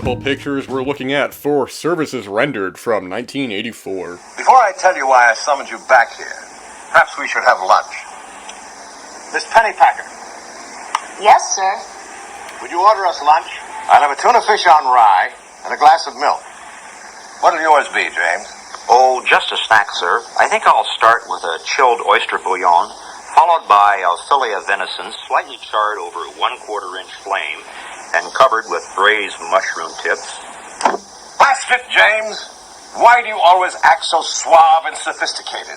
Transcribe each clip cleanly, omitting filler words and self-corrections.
Peephole Pictures, we're looking at For Services Rendered from 1984. Before I tell you why I summoned you back here, perhaps we should have lunch. Miss Pennypacker. Yes, sir. Would you order us lunch? I'll have a tuna fish on rye and a glass of milk. What'll yours be, James? Oh, just a snack, sir. I think I'll start with a chilled oyster bouillon, followed by a fillet of venison, slightly charred over a 1/4-inch flame, and covered with braised mushroom tips. Blast it, James! Why do you always act so suave and sophisticated?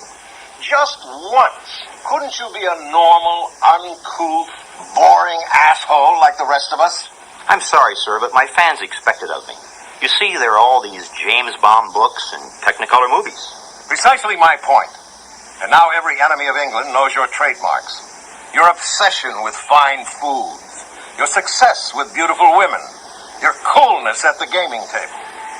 Just once, couldn't you be a normal, uncouth, boring asshole like the rest of us? I'm sorry, sir, but my fans expect it of me. You see, there are all these James Bond books and Technicolor movies. Precisely my point. And now every enemy of England knows your trademarks. Your obsession with fine foods. Your success with beautiful women, your coolness at the gaming table,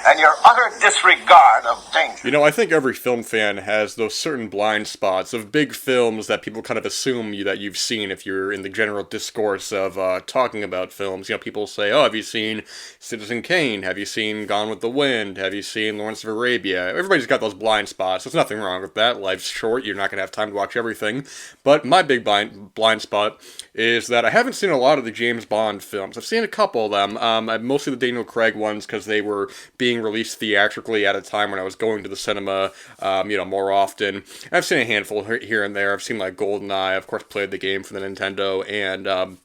and your utter disregard of danger. You know, I think every film fan has those certain blind spots of big films that people kind of assume that you've seen if you're in the general discourse of talking about films. You know, people say, oh, have you seen Citizen Kane? Have you seen Gone with the Wind? Have you seen Lawrence of Arabia? Everybody's got those blind spots. There's nothing wrong with that. Life's short. You're not going to have time to watch everything. But my big blind spot is that I haven't seen a lot of the James Bond films. I've seen a couple of them. Mostly the Daniel Craig ones because they were being released theatrically at a time when I was going to the cinema, more often. I've seen a handful here and there. I've seen like GoldenEye. Of course, played the game for the Nintendo, and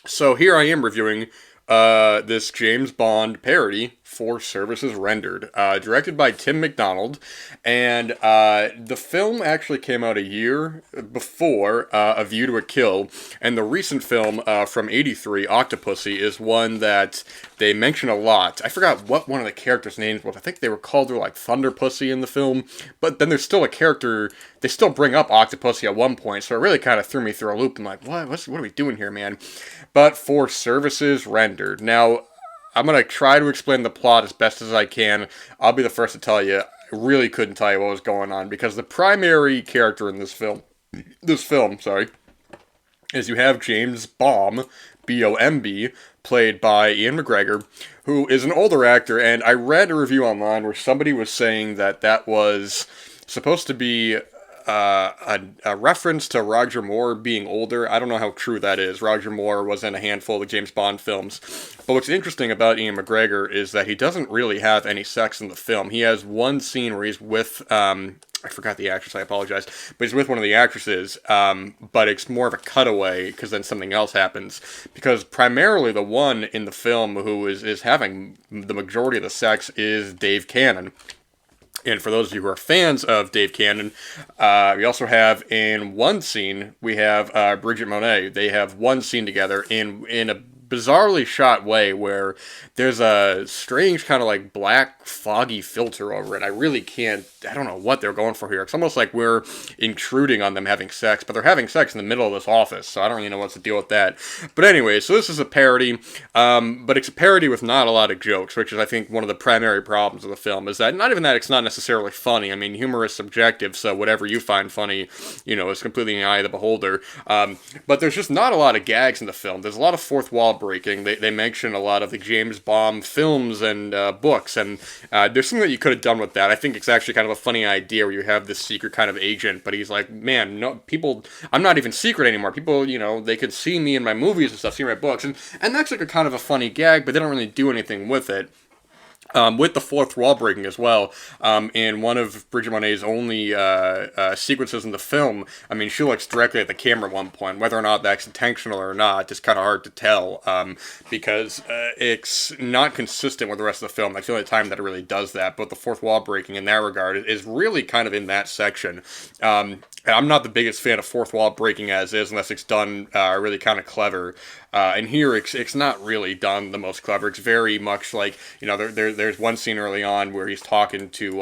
so here I am reviewing this James Bond parody, For Services Rendered, directed by Tim McDonald, and the film actually came out a year before A View to a Kill, and the recent film from '83, Octopussy, is one that they mention a lot. I forgot what one of the characters' names was. I think they were called like Thunderpussy in the film, but then there's still a character, they still bring up Octopussy at one point, so it really kind of threw me through a loop. I'm like, what are we doing here, man? But For Services Rendered. Now, I'm going to try to explain the plot as best as I can. I'll be the first to tell you, I really couldn't tell you what was going on, because the primary character in this film, is you have James Bomb, B-O-M-B, played by Ian MacGregor, who is an older actor, and I read a review online where somebody was saying that was supposed to be a reference to Roger Moore being older. I don't know how true that is. Roger Moore was in a handful of James Bond films. But what's interesting about Ian MacGregor is that he doesn't really have any sex in the film. He has one scene where he's with, I forgot the actress, I apologize, but he's with one of the actresses, but it's more of a cutaway, because then something else happens. Because primarily the one in the film who is having the majority of the sex is Dave Cannon. And for those of you who are fans of Dave Cannon, we also have in one scene, we have Bridgette Monet. They have one scene together in a bizarrely shot way where there's a strange kind of like black foggy filter over it. I don't know what they're going for here. It's almost like we're intruding on them having sex, but they're having sex in the middle of this office, so I don't really know what's the deal with that. But anyway, so this is a parody, but it's a parody with not a lot of jokes, which is I think one of the primary problems of the film, is that not even that it's not necessarily funny. I mean, humor is subjective, so whatever you find funny, is completely in the eye of the beholder. But there's just not a lot of gags in the film. There's a lot of fourth wall breaking. They mention a lot of the James Bond films and books, and there's something that you could have done with that. I think it's actually kind of a funny idea where you have this secret kind of agent, but he's like, man, no, people, I'm not even secret anymore. People, they can see me in my movies and stuff, see my books, and that's like a kind of a funny gag, but they don't really do anything with it. With the fourth wall breaking as well, in one of Bridgette Monet's only sequences in the film, I mean, she looks directly at the camera at one point. Whether or not that's intentional or not, it's kind of hard to tell, because it's not consistent with the rest of the film. That's the only time that it really does that, but the fourth wall breaking in that regard is really kind of in that section. I'm not the biggest fan of fourth wall breaking as is, unless it's done really kind of clever. And here, it's not really done the most clever. It's very much like, there's one scene early on where he's talking to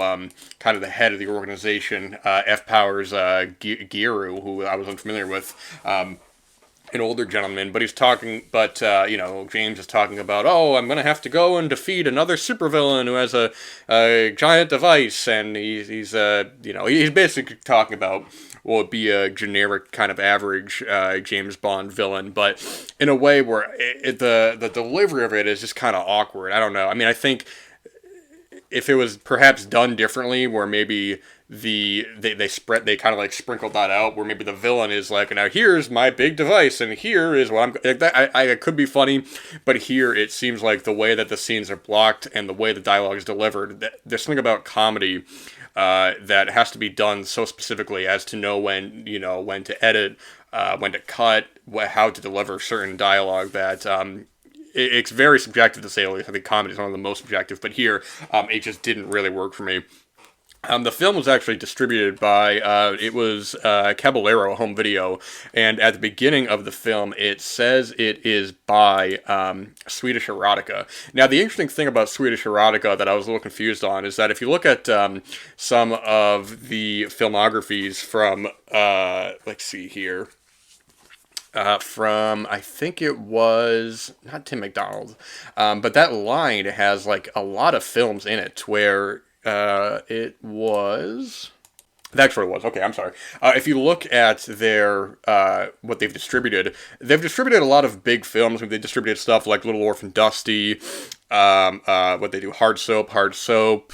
kind of the head of the organization, F. Powers Giroux, who I was unfamiliar with, an older gentleman, but James is talking about, I'm going to have to go and defeat another supervillain who has a giant device, and he's basically talking about will it be a generic kind of average James Bond villain, but in a way where the delivery of it is just kind of awkward. I don't know. I mean, I think if it was perhaps done differently, where maybe they kind of like sprinkled that out, where maybe the villain is like, now here's my big device and here is what I'm like, that I it could be funny, but here it seems like the way that the scenes are blocked and the way the dialogue is delivered, there's something about comedy that has to be done so specifically as to know when to edit, when to cut, how to deliver certain dialogue, that it's very subjective to say the least. I think comedy is one of the most subjective, but here it just didn't really work for me. The film was actually distributed by, Caballero Home Video, and at the beginning of the film, it says it is by Swedish Erotica. Now, the interesting thing about Swedish Erotica that I was a little confused on is that if you look at some of the filmographies from, let's see here, from, I think it was, not Tim McDonald, but that line has, like, a lot of films in it where it was... That's what it was. Okay, I'm sorry. If you look at their what they've distributed a lot of big films. They distributed stuff like Little Orphan Dusty, what they do, Hard Soap,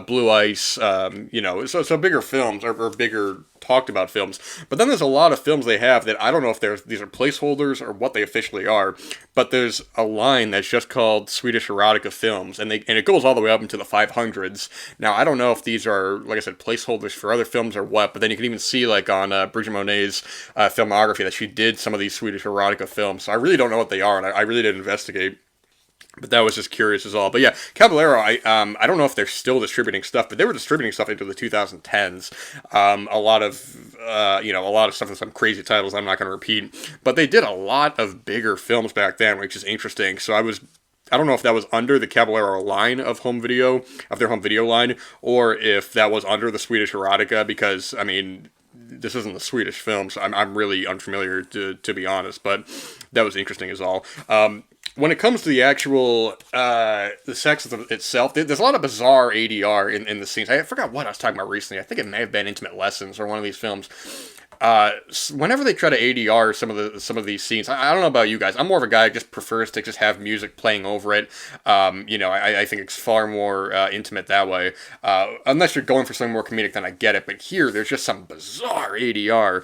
Blue Ice, so bigger films or bigger talked about films. But then there's a lot of films they have that I don't know if these are placeholders or what they officially are. But there's a line that's just called Swedish Erotica Films, and it goes all the way up into the 500s. Now I don't know if these are, like I said, placeholders for other films or what. But then you can even see, like on Bridgette Monet's filmography, that she did some of these Swedish Erotica films. So I really don't know what they are, and I really did investigate. But that was just curious as all. But yeah, Caballero, I don't know if they're still distributing stuff, but they were distributing stuff into the 2010s. A lot of stuff with some crazy titles I'm not going to repeat. But they did a lot of bigger films back then, which is interesting. So I don't know if that was under the Caballero line of their home video line, or if that was under the Swedish Erotica, because, I mean, this isn't the Swedish film, so I'm really unfamiliar, to be honest. But that was interesting as all. When it comes to the actual, the sex itself, there's a lot of bizarre ADR in the scenes. I forgot what I was talking about recently. I think it may have been Intimate Lessons or one of these films. Whenever they try to ADR some of these scenes, I don't know about you guys. I'm more of a guy who just prefers to just have music playing over it. I think it's far more intimate that way. Unless you're going for something more comedic, then I get it. But here, there's just some bizarre ADR.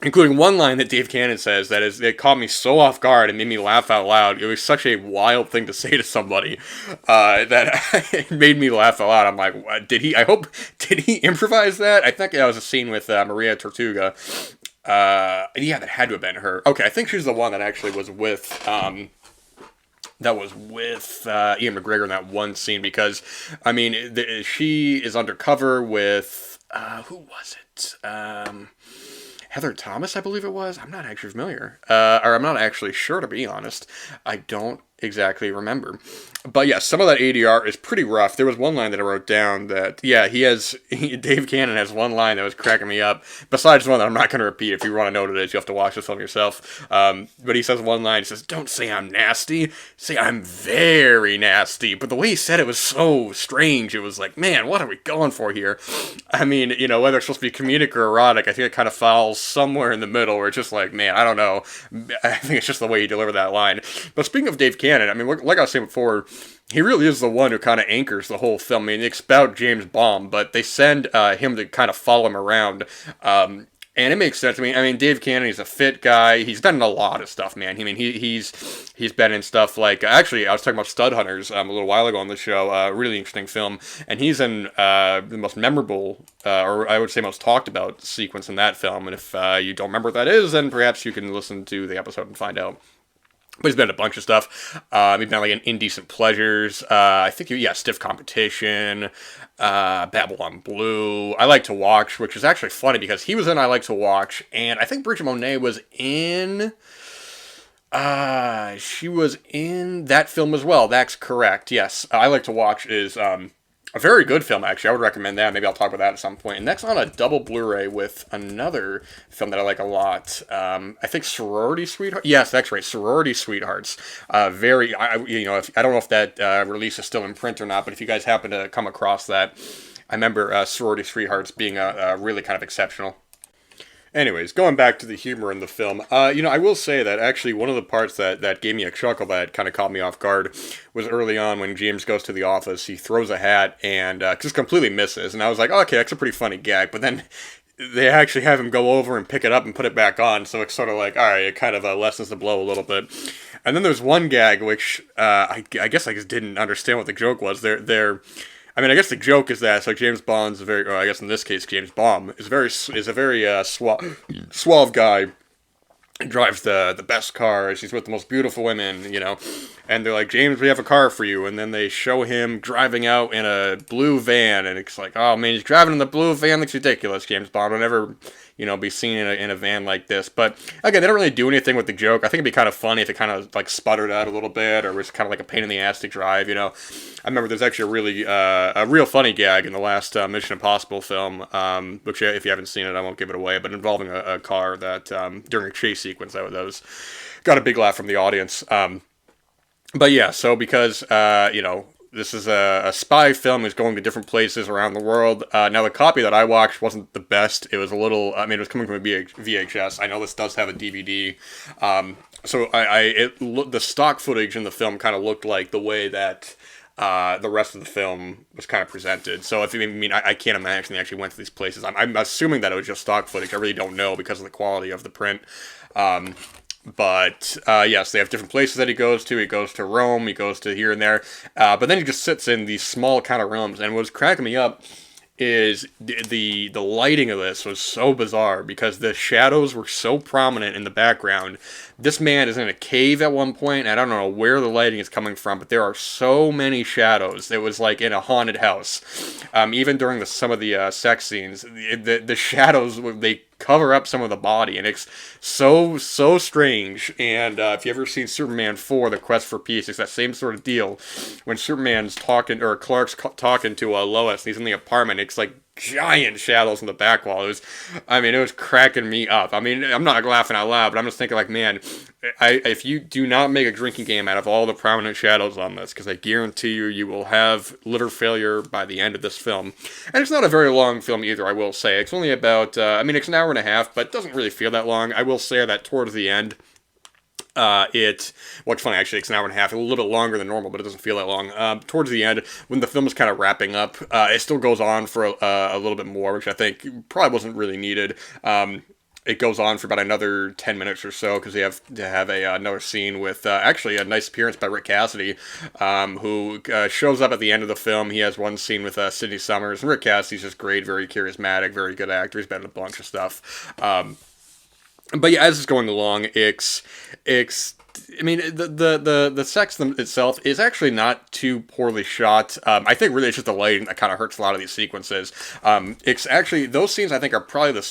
Including one line that Dave Cannon says it caught me so off guard and made me laugh out loud. It was such a wild thing to say to somebody that it made me laugh out loud. I'm like, what? Did he improvise that? I think that was a scene with Maria Tortuga. Yeah, that had to have been her. Okay, I think she's the one that actually was with... Ian MacGregor in that one scene, because, I mean, she is undercover with... who was it? Heather Thomas, I believe it was. I'm not actually familiar. Or I'm not actually sure, to be honest. I don't exactly remember. But yeah, some of that ADR is pretty rough. There was one line that I wrote down that, yeah, Dave Cannon has one line that was cracking me up. Besides one that I'm not going to repeat. If you want to know what it is, you have to watch this film yourself. But he says one line, he says, "Don't say I'm nasty, say I'm very nasty." But the way he said it was so strange. It was like, man, what are we going for here? I mean, whether it's supposed to be comedic or erotic, I think it kind of falls somewhere in the middle where it's just like, man, I don't know. I think it's just the way he delivered that line. But speaking of Dave Cannon, I mean, like I was saying before, he really is the one who kind of anchors the whole film. I mean, it's about James Bond, but they send him to kind of follow him around. And it makes sense. I mean, Dave Cannon, he's a fit guy. He's been in a lot of stuff, man. I mean, he's been in stuff like... Actually, I was talking about Stud Hunters a little while ago on the show. Really interesting film. And he's in the most memorable, or I would say most talked about sequence in that film. And if you don't remember what that is, then perhaps you can listen to the episode and find out. But he's been in a bunch of stuff. He's been like in Indecent Pleasures. I think, Stiff Competition, Babylon Blue, I Like to Watch, which is actually funny because he was in I Like to Watch, and I think Bridgette Monet was in... she was in that film as well. That's correct, yes. I Like to Watch is... a very good film, actually. I would recommend that. Maybe I'll talk about that at some point. And that's on a double Blu-ray with another film that I like a lot. I think Sorority Sweethearts. Yes, that's right. Sorority Sweethearts. I don't know if that release is still in print or not, but if you guys happen to come across that, I remember Sorority Sweethearts being really kind of exceptional. Anyways, going back to the humor in the film, I will say that actually one of the parts that gave me a chuckle that kind of caught me off guard was early on when James goes to the office. He throws a hat and just completely misses, and I was like, okay, that's a pretty funny gag. But then they actually have him go over and pick it up and put it back on, so it's sort of like, all right, it kind of lessens the blow a little bit. And then there's one gag which I guess I just didn't understand what the joke was. I guess the joke is that James Bond's or I guess in this case James Bond is a very suave guy. He drives the best cars. He's with the most beautiful women, And they're like, James, we have a car for you. And then they show him driving out in a blue van, and it's like, oh man, he's driving in the blue van. Looks ridiculous. James Bond will never, be seen in a van like this. But again, they don't really do anything with the joke. I think it'd be kind of funny if it kind of like sputtered out a little bit, or was kind of like a pain in the ass to drive. I remember there's actually a real funny gag in the last Mission Impossible film, which if you haven't seen it, I won't give it away, but involving a car that during a chase sequence that was got a big laugh from the audience. But yeah, so because this is a spy film who's going to different places around the world. Now the copy that I watched wasn't the best. It was a little. It was coming from a VHS. I know this does have a DVD. So the stock footage in the film kind of looked like the way that the rest of the film was kind of presented. So I can't imagine they actually went to these places. I'm assuming that it was just stock footage. I really don't know because of the quality of the print. But yes, they have different places that he goes to. He goes to Rome. He goes to here and there. But then he just sits in these small kind of rooms. And what's cracking me up is the lighting of this was so bizarre because the shadows were so prominent in the background. This man is in a cave at one point, and I don't know where the lighting is coming from, but there are so many shadows. It was like in a haunted house. Even during some of the sex scenes, the shadows, they cover up some of the body, and it's so strange. And if you ever seen Superman 4, The Quest for Peace, it's that same sort of deal. When Superman's talking, or Clark's talking to Lois, and he's in the apartment, it's like giant shadows in the back wall. It was cracking me up. I'm not laughing out loud, but I'm just thinking like, man, if you do not make a drinking game out of all the prominent shadows on this, because I guarantee you will have liver failure by the end of this film. And it's not a very long film either, I will say. It's only about, it's an hour and a half, but it doesn't really feel that long. I will say that towards the end, it's funny, actually, it's an hour and a half, a little longer than normal, but it doesn't feel that long. Towards the end, when the film is kind of wrapping up, it still goes on for a little bit more, which I think probably wasn't really needed. It goes on for about another 10 minutes or so, because they have to have another scene with, actually, a nice appearance by Rick Cassidy, who shows up at the end of the film. He has one scene with Cyndee Summers, and Rick Cassidy's just great, very charismatic, very good actor. He's been in a bunch of stuff. But yeah, as it's going along, the sex itself is actually not too poorly shot. I think really it's just the lighting that kind of hurts a lot of these sequences. It's actually, those scenes I think are probably the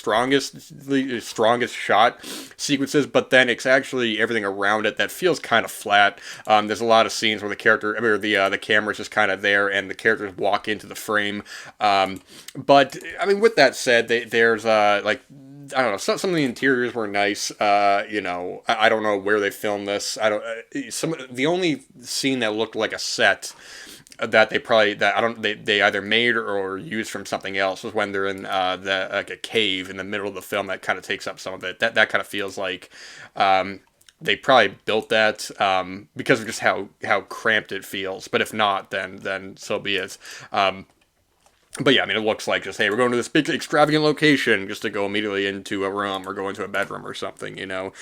strongest shot sequences, but then it's actually everything around it that feels kind of flat. There's a lot of scenes where the camera's just kind of there and the characters walk into the frame. But with that said, there's I don't know. Some of the interiors were nice. I don't know where they filmed this. The only scene that looked like a set that they either made or used from something else was when they're in a cave in the middle of the film that kind of takes up some of it. That kind of feels like they probably built that because of just how cramped it feels. But if not, then so be it. But yeah, it looks like just, hey, we're going to this big extravagant location just to go immediately into a room or go into a bedroom or something, And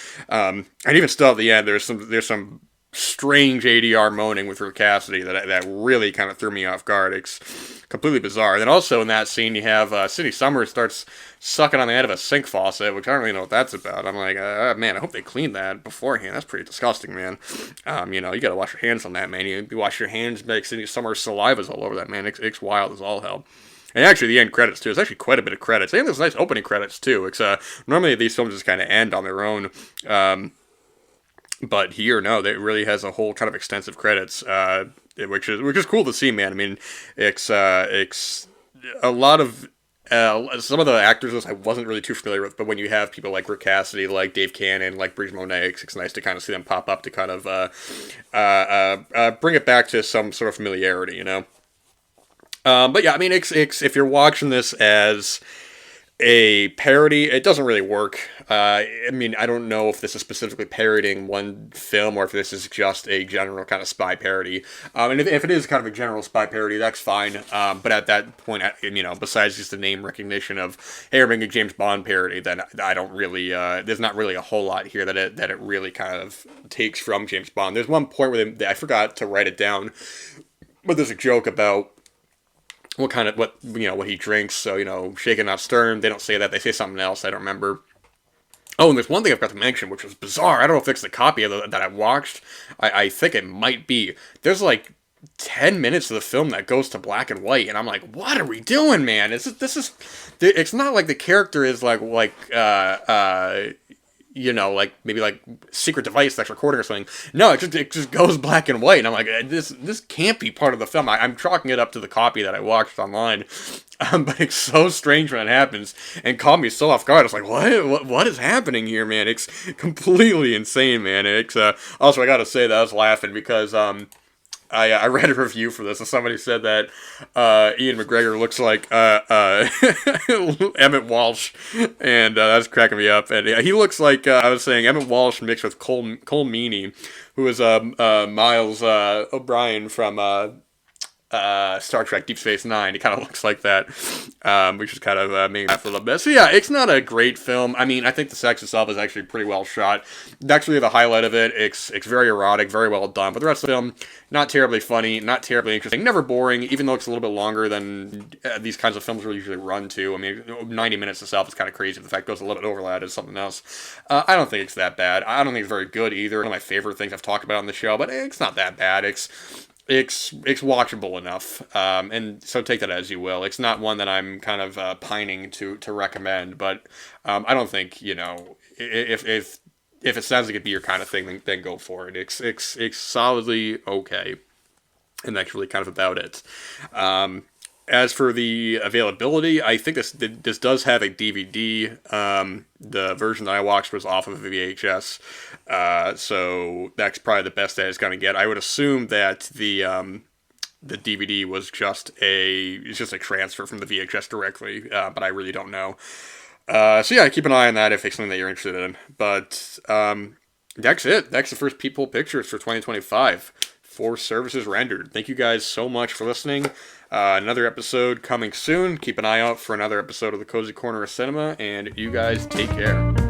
even still at the end, there's some strange ADR moaning with Rick Cassidy that really kind of threw me off guard. It's completely bizarre. And then also in that scene, you have Cyndee Summers starts sucking on the end of a sink faucet, which I don't really know what that's about. I'm like, man, I hope they cleaned that beforehand. That's pretty disgusting, man. You gotta wash your hands on that, man. You wash your hands, make Cyndee Summers' saliva's all over that, man. It's wild as all hell. And actually, the end credits, too. It's actually quite a bit of credits. I think there's nice opening credits, too. It's normally these films just kind of end on their own. But here, no, it really has a whole kind of extensive credits, which is cool to see, man. It's a lot of some of the actors I wasn't really too familiar with, but when you have people like Rick Cassidy, like Dave Cannon, like Bridgette Monet, it's nice to kind of see them pop up to kind of bring it back to some sort of familiarity, But yeah, I mean, if you're watching this as a parody, it doesn't really work. I mean, I don't know if this is specifically parodying one film or if this is just a general kind of spy parody. And if it is kind of a general spy parody, that's fine. But at that point, besides just the name recognition of, hey, we're making a James Bond parody, then I don't really, there's not really a whole lot here that it really kind of takes from James Bond. There's one point where I forgot to write it down, but there's a joke about what he drinks. So, shaken not stirred. They don't say that. They say something else. I don't remember. Oh, and there's one thing I forgot to mention, which was bizarre. I don't know if it's the copy that I watched. I think it might be. There's like 10 minutes of the film that goes to black and white, and I'm like, what are we doing, man? It's not like the character is like maybe like secret device that's recording or something. No, it just goes black and white, and I'm like, this can't be part of the film. I'm chalking it up to the copy that I watched online, but it's so strange when it happens, and caught me so off guard. I was like, what is happening here, man? It's completely insane, man. It's also, I gotta say that I was laughing because I read a review for this, and somebody said that Ian MacGregor looks like Emmett Walsh, and that's cracking me up. And he looks like, I was saying, Emmett Walsh mixed with Cole Meany, who is Miles O'Brien from Star Trek Deep Space Nine. He kind of looks like that, which is kind of made me laugh a little bit. So yeah, it's not a great film. I mean, I think the sex itself is actually pretty well shot. Actually, the highlight of it, it's very erotic, very well done. But the rest of the film, not terribly funny, not terribly interesting, never boring, even though it's a little bit longer than these kinds of films will usually run to. I mean, 90 minutes itself is kind of crazy. The fact it goes a little bit over that is something else. I don't think it's that bad. I don't think it's very good either. One of my favorite things I've talked about on the show, but it's not that bad. It's watchable enough, and so take that as you will. It's not one that I'm kind of pining to recommend, but I don't think, if it sounds like it'd be your kind of thing, then go for it. It's solidly okay, and that's really kind of about it. As for the availability, I think this does have a DVD. The version that I watched was off of a VHS, so that's probably the best that it's going to get. I would assume that the DVD was just a transfer from the VHS directly, but I really don't know. So yeah, keep an eye on that if it's something that you're interested in. But that's it. That's the first Peephole Pictures for 2025. 4 services rendered. Thank you guys so much for listening. Another episode coming soon. Keep an eye out for another episode of the Cozy Corner of Cinema, and you guys take care.